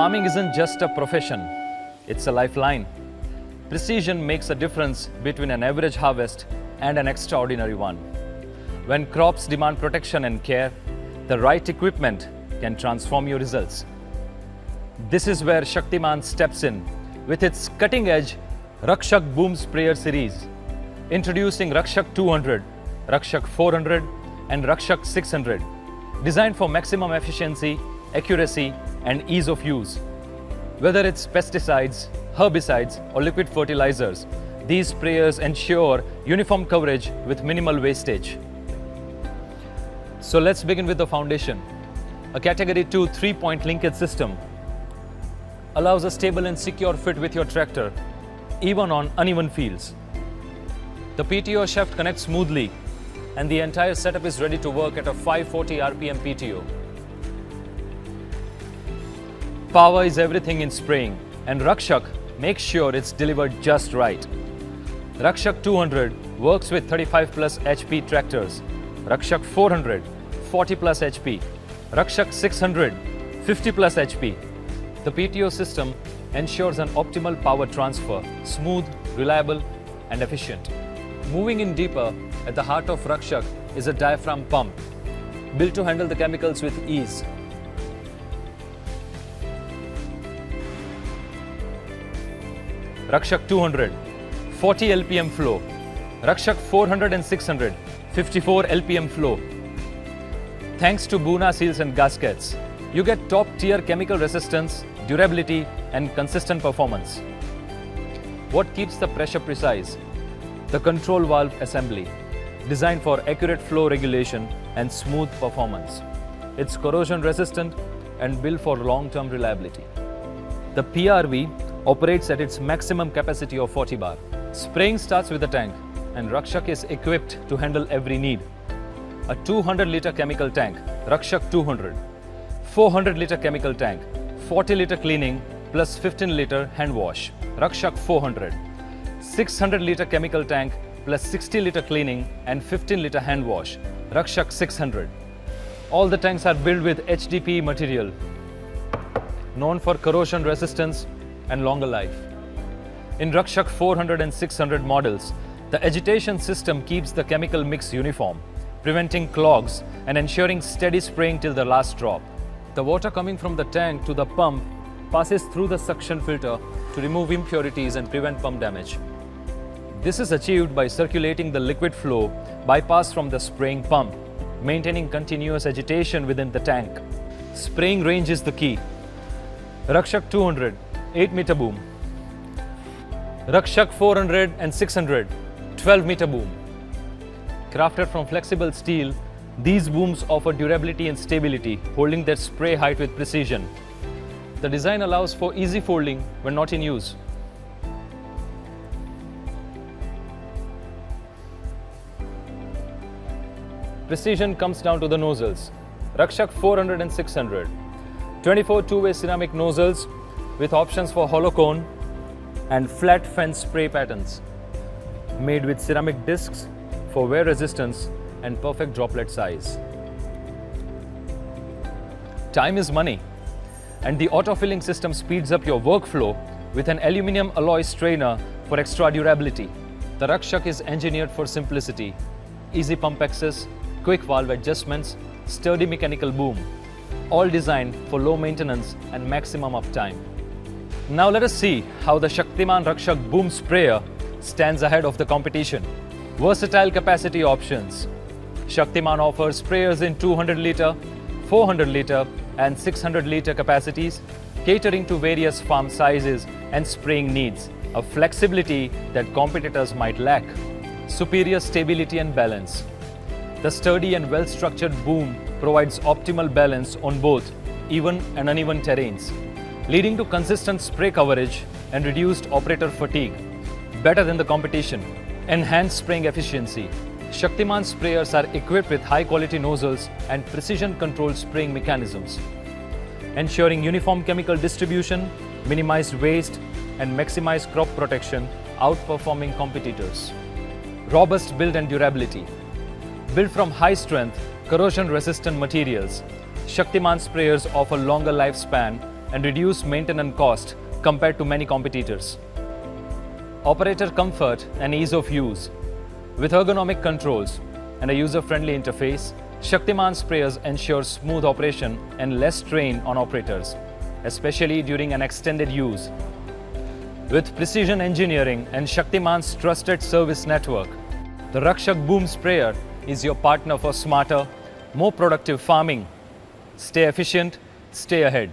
Farming isn't just a profession, it's a lifeline. Precision makes a difference between an average harvest and an extraordinary one. When crops demand protection and care, the right equipment can transform your results. This is where Shaktiman steps in with its cutting-edge Rakshak boom sprayer series. Introducing Rakshak 200, Rakshak 400 and Rakshak 600, designed for maximum efficiency, accuracy and ease of use. Whether it's pesticides, herbicides or liquid fertilizers, these sprayers ensure uniform coverage with minimal wastage. So let's begin with the foundation. A Category 2 3-point linkage system allows a stable and secure fit with your tractor, even on uneven fields. The PTO shaft connects smoothly and the entire setup is ready to work at a 540 RPM PTO. Power is everything in spraying, and Rakshak makes sure it's delivered just right. Rakshak 200 works with 35 plus HP tractors, Rakshak 400 40 plus HP, Rakshak 600 50 plus HP. The PTO system ensures an optimal power transfer, smooth, reliable and efficient. Moving in deeper, at the heart of Rakshak is a diaphragm pump, built to handle the chemicals with ease. Rakshak 200, 40 LPM flow. Rakshak 400 and 600, 54 LPM flow. Thanks to Buna seals and gaskets, you get top-tier chemical resistance, durability and consistent performance. What keeps the pressure precise? The control valve assembly, designed for accurate flow regulation and smooth performance. It's corrosion resistant and built for long-term reliability. The PRV operates at its maximum capacity of 40 bar. Spraying starts with the tank, and Rakshak is equipped to handle every need. A 200-liter chemical tank, Rakshak 200, 400-liter chemical tank, 40-liter cleaning plus 15-liter hand wash, Rakshak 400, 600-liter chemical tank plus 60-liter cleaning and 15-liter hand wash, Rakshak 600. All the tanks are built with HDPE material, known for corrosion resistance and longer life. In Rakshak 400 and 600 models, the agitation system keeps the chemical mix uniform, preventing clogs and ensuring steady spraying till the last drop. The water coming from the tank to the pump passes through the suction filter to remove impurities and prevent pump damage. This is achieved by circulating the liquid flow bypass from the spraying pump, maintaining continuous agitation within the tank. Spraying range is the key. Rakshak 200, 8-meter boom. Rakshak 400 and 600, 12-meter boom. Crafted from flexible steel, these booms offer durability and stability, holding their spray height with precision. The design allows for easy folding when not in use. Precision comes down to the nozzles. Rakshak 400 and 600, 24 two-way ceramic nozzles with options for hollow cone and flat fence spray patterns, made with ceramic discs for wear resistance and perfect droplet size. Time is money, and the auto-filling system speeds up your workflow with an aluminum alloy strainer for extra durability. The Rakshak is engineered for simplicity, easy pump access, quick valve adjustments, sturdy mechanical boom, all designed for low maintenance and maximum uptime. Now let us see how the Shaktiman Rakshak boom sprayer stands ahead of the competition. Versatile capacity options. Shaktiman offers sprayers in 200-liter, 400-liter and 600-liter capacities, catering to various farm sizes and spraying needs, a flexibility that competitors might lack. Superior stability and balance. The sturdy and well-structured boom provides optimal balance on both even and uneven terrains, leading to consistent spray coverage and reduced operator fatigue. Better than the competition. Enhanced spraying efficiency. Shaktiman sprayers are equipped with high-quality nozzles and precision-controlled spraying mechanisms, ensuring uniform chemical distribution, minimized waste, and maximized crop protection, outperforming competitors. Robust build and durability. Built from high-strength, corrosion-resistant materials, Shaktiman sprayers offer longer lifespan and reduce maintenance cost compared to many competitors. Operator comfort and ease of use. With ergonomic controls and a user-friendly interface, Shaktiman sprayers ensure smooth operation and less strain on operators, especially during an extended use. With precision engineering and Shaktiman's trusted service network, the Rakshak boom sprayer is your partner for smarter, more productive farming. Stay efficient, stay ahead.